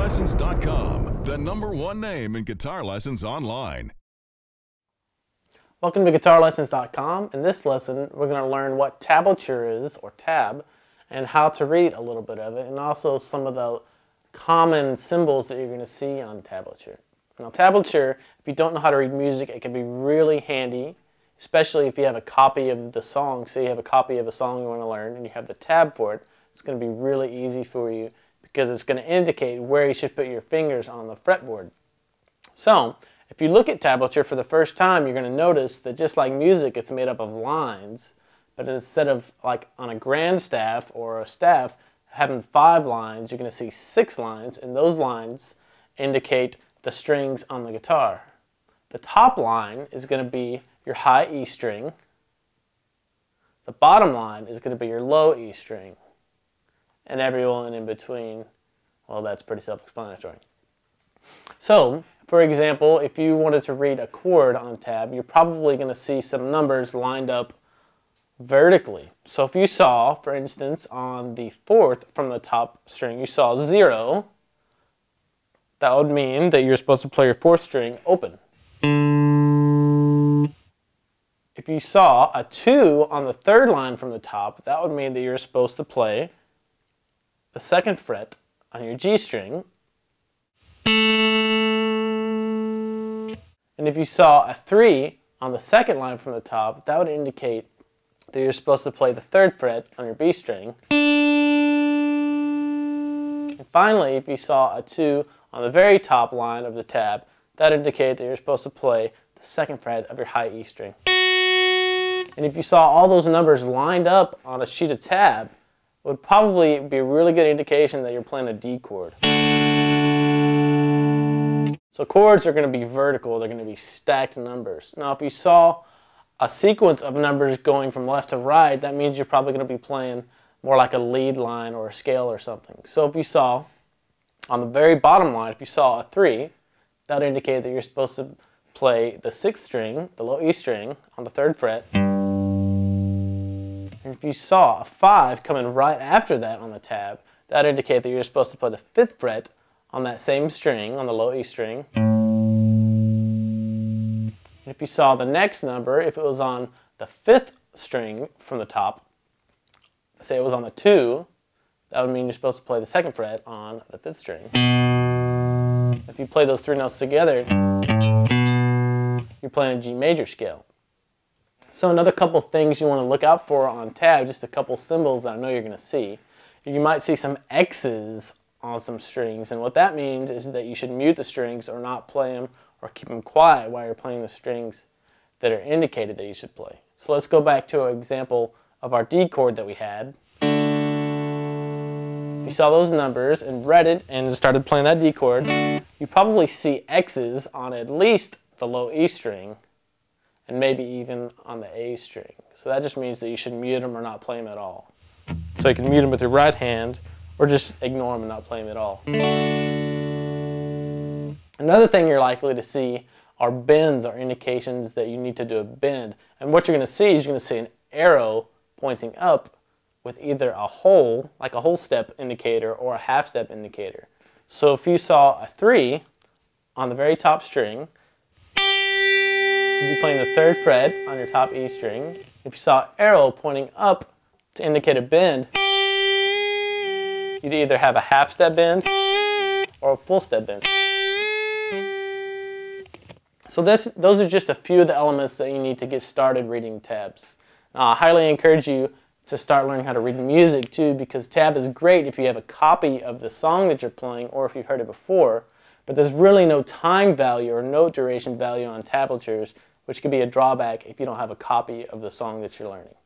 GuitarLessons.com, the #1 name in guitar lessons online. Welcome to GuitarLessons.com. In this lesson, we're going to learn what tablature is, or tab, and how to read a little bit of it, and also some of the common symbols that you're going to see on tablature. Now, tablature, if you don't know how to read music, it can be really handy, especially if you have a copy of the song. Say you have a copy of a song you want to learn, and you have the tab for it. It's going to be really easy for you because it's going to indicate where you should put your fingers on the fretboard. So, if you look at tablature for the first time, you're going to notice that just like music, it's made up of lines, but instead of like on a grand staff or a staff having 5 lines, you're going to see 6 lines, and those lines indicate the strings on the guitar. The top line is going to be your high E string. The bottom line is going to be your low E string. And everyone in between, well, that's pretty self-explanatory. So, for example, if you wanted to read a chord on tab, you're probably going to see some numbers lined up vertically. So if you saw, for instance, on the 4th from the top string, you saw 0, that would mean that you're supposed to play your 4th string open. If you saw a 2 on the 3rd line from the top, that would mean that you're supposed to play the 2nd fret on your G string. And if you saw a 3 on the 2nd line from the top, that would indicate that you're supposed to play the 3rd fret on your B string. And finally, if you saw a 2 on the very top line of the tab, that indicates that you're supposed to play the 2nd fret of your high E string. And if you saw all those numbers lined up on a sheet of tab, it would probably be a really good indication that you're playing a D chord. So chords are going to be vertical, they're going to be stacked numbers. Now if you saw a sequence of numbers going from left to right, that means you're probably going to be playing more like a lead line or a scale or something. So if you saw, on the very bottom line, if you saw a 3, that would indicate that you're supposed to play the 6th string, the low E string, on the 3rd fret. And if you saw a 5 coming right after that on the tab, that would indicate that you're supposed to play the 5th fret on that same string, on the low E string. And if you saw the next number, if it was on the 5th string from the top, say it was on the 2, that would mean you're supposed to play the 2nd fret on the 5th string. If you play those 3 notes together, you're playing a G major scale. So another couple things you want to look out for on tab, just a couple symbols that I know you're going to see. You might see some X's on some strings, and what that means is that you should mute the strings or not play them or keep them quiet while you're playing the strings that are indicated that you should play. So let's go back to an example of our D chord that we had. If you saw those numbers and read it and started playing that D chord, you probably see X's on at least the low E string and maybe even on the A string. So that just means that you should mute them or not play them at all. So you can mute them with your right hand or just ignore them and not play them at all. Another thing you're likely to see are bends or indications that you need to do a bend. And what you're going to see is you're going to see an arrow pointing up with either a whole, like a whole step indicator, or a half step indicator. So if you saw a 3 on the very top string, you'd be playing the 3rd fret on your top E string. If you saw an arrow pointing up to indicate a bend, you'd either have a half step bend or a full step bend. So those are just a few of the elements that you need to get started reading tabs. I highly encourage you to start learning how to read music too, because tab is great if you have a copy of the song that you're playing or if you've heard it before, but there's really no time value or note duration value on tablatures, which could be a drawback if you don't have a copy of the song that you're learning.